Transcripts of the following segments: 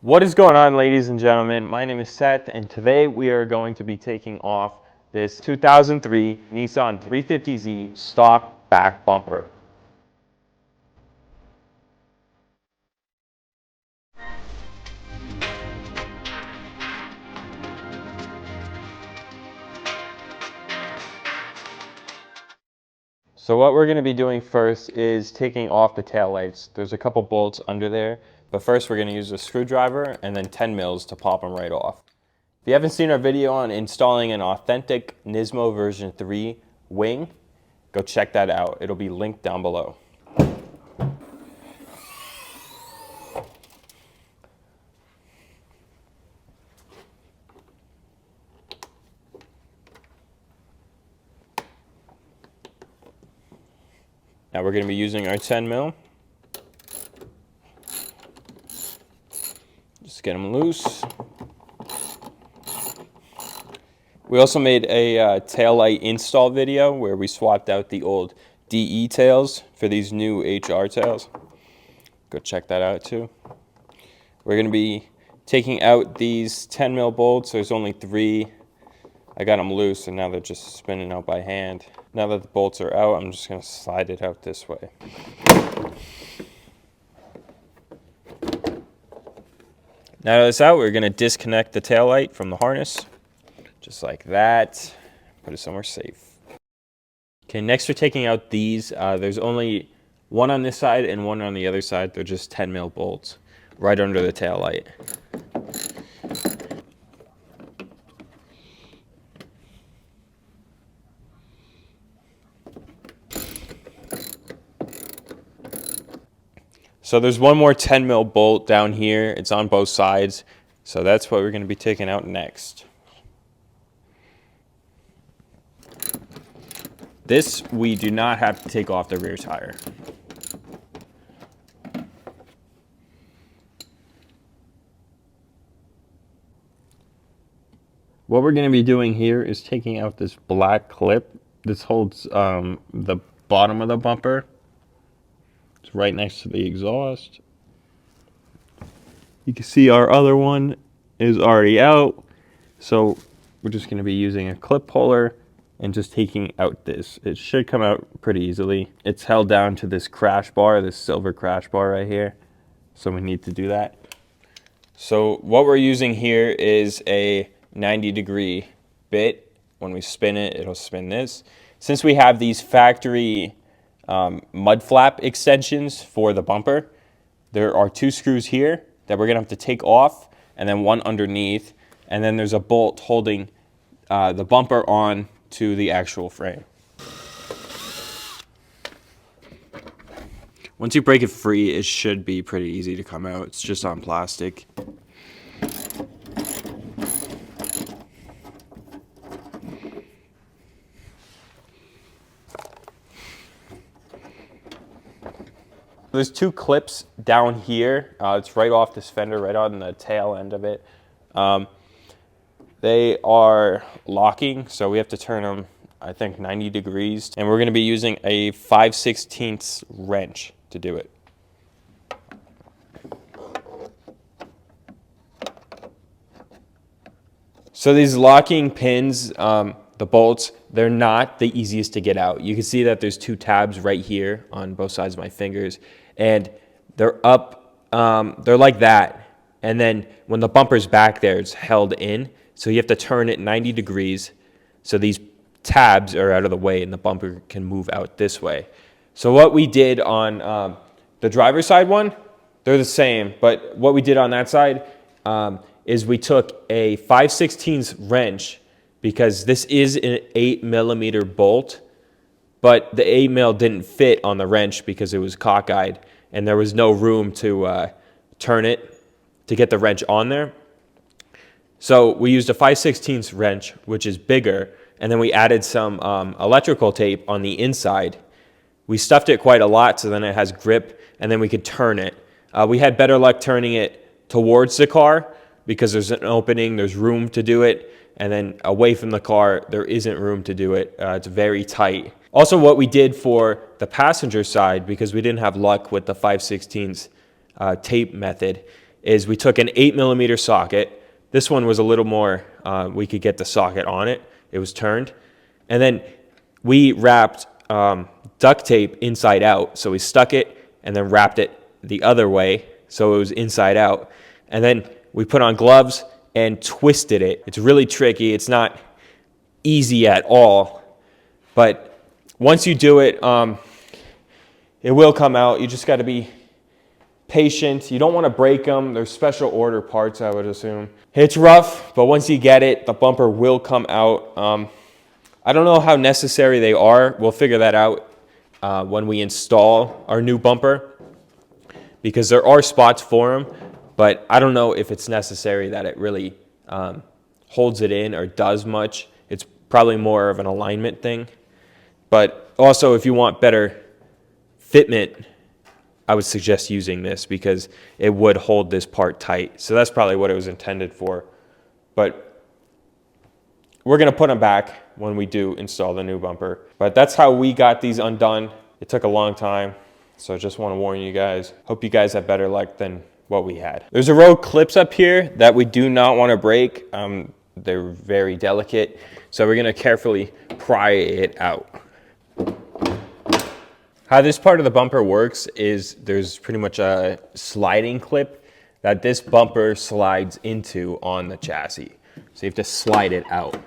What is going on, ladies and gentlemen? My name is Seth, and today we are going to be taking off this 2003 Nissan 350Z stock back bumper. So what we're going to be doing first is taking off the tail lights. There's a couple bolts under there, but first we're going to use a screwdriver and then 10 mils to pop them right off. If you haven't seen our video on installing an authentic Nismo version 3 wing, go check that out. It'll be linked down below. Now we're going to be using our 10 mil. Just get them loose. We also made a tail light install video where we swapped out the old DE tails for these new HR tails. Go check that out too. We're going to be taking out these 10 mil bolts. There's only 3. I got them loose and now they're just spinning out by hand. Now that the bolts are out, I'm just going to slide it out this way. Now that it's out, we're going to disconnect the tail light from the harness. Just like that. Put it somewhere safe. Okay, next we're taking out these. There's only one on this side and one on the other side. They're just 10 mil bolts right under the tail light. So there's one more 10 mil bolt down here. It's on both sides. So that's what we're going to be taking out next. This, we do not have to take off the rear tire. What we're going to be doing here is taking out this black clip. This holds the bottom of the bumper. It's right next to the exhaust. You can see our other one is already out. So we're just going to be using a clip puller and just taking out this. It should come out pretty easily. It's held down to this crash bar, this silver crash bar right here. So we need to do that. So what we're using here is a 90-degree bit. When we spin it, it'll spin this. Since we have these factory mud flap extensions for the bumper, there are 2 screws here that we're gonna have to take off, and then one underneath, and then there's a bolt holding the bumper on to the actual frame. Once you break it free, it should be pretty easy to come out. It's just on plastic. There's 2 clips down here. It's right off this fender, right on the tail end of it. They are locking, so we have to turn them, I think, 90 degrees. And we're going to be using a 5/16 wrench to do it. So these locking pins, the bolts, they're not the easiest to get out. You can see that there's 2 tabs right here on both sides of my fingers, and they're up, they're like that. And then when the bumper's back there, it's held in. So you have to turn it 90 degrees so these tabs are out of the way and the bumper can move out this way. So what we did on the driver's side one, they're the same, but what we did on that side is we took a 5/16 wrench, because this is an 8mm bolt, but the 8 mil didn't fit on the wrench because it was cockeyed and there was no room to turn it to get the wrench on there. So we used a 5/16 wrench, which is bigger, and then we added some electrical tape on the inside. We stuffed it quite a lot so then it has grip, and then we could turn it. We had better luck turning it towards the car because there's an opening, there's room to do it, and then away from the car, there isn't room to do it. It's very tight. Also, what we did for the passenger side, because we didn't have luck with the 5/16 tape method, is we took an 8mm socket. This one was a little more, we could get the socket on it. It was turned. And then we wrapped duct tape inside out. So we stuck it and then wrapped it the other way so it was inside out. And then we put on gloves and twisted it. It's really tricky. It's not easy at all. But once you do it, it will come out. You just got to be patient. You don't want to break them. They're special order parts, I would assume. It's rough, but once you get it, the bumper will come out. I don't know how necessary they are. We'll figure that out when we install our new bumper, because there are spots for them, but I don't know if it's necessary that it really holds it in or does much. It's probably more of an alignment thing. But also, if you want better fitment, I would suggest using this because it would hold this part tight. So that's probably what it was intended for. But we're going to put them back when we do install the new bumper. But that's how we got these undone. It took a long time, so I just want to warn you guys. Hope you guys have better luck than what we had. There's a row of clips up here that we do not want to break. They're very delicate, so we're going to carefully pry it out. How this part of the bumper works is there's pretty much a sliding clip that this bumper slides into on the chassis. So you have to slide it out.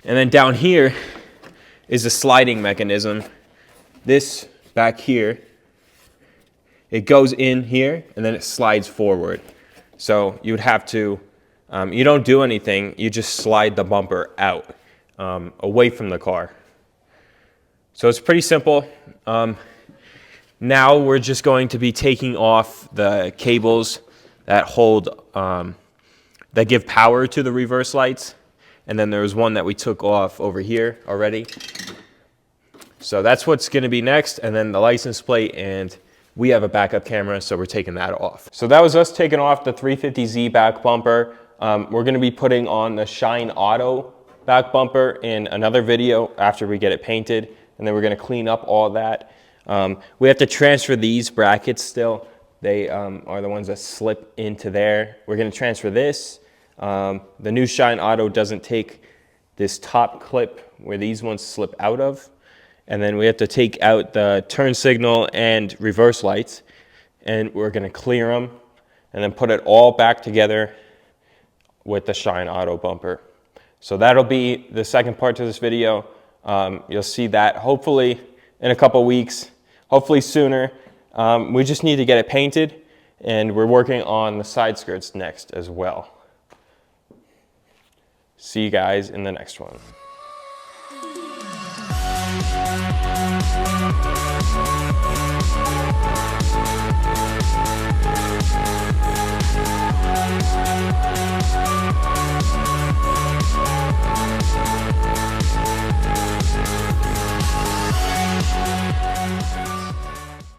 And then down here is a sliding mechanism. This back here, it goes in here and then it slides forward. So you would have to, you don't do anything, you just slide the bumper out, away from the car. So it's pretty simple. Now we're just going to be taking off the cables that hold, that give power to the reverse lights. And then there was one that we took off over here already. So that's what's going to be next. And then the license plate, and we have a backup camera, so we're taking that off. So that was us taking off the 350Z back bumper. We're going to be putting on the Shine Auto back bumper in another video after we get it painted. And then we're going to clean up all that. We have to transfer these brackets still. They are the ones that slip into there. We're going to transfer this. The new Shine Auto doesn't take this top clip where these ones slip out of. And then we have to take out the turn signal and reverse lights. And we're going to clear them and then put it all back together with the Shine Auto bumper. So that'll be the second part to this video. You'll see that hopefully in a couple weeks, hopefully sooner. We just need to get it painted, and we're working on the side skirts next as well. See you guys in the next one.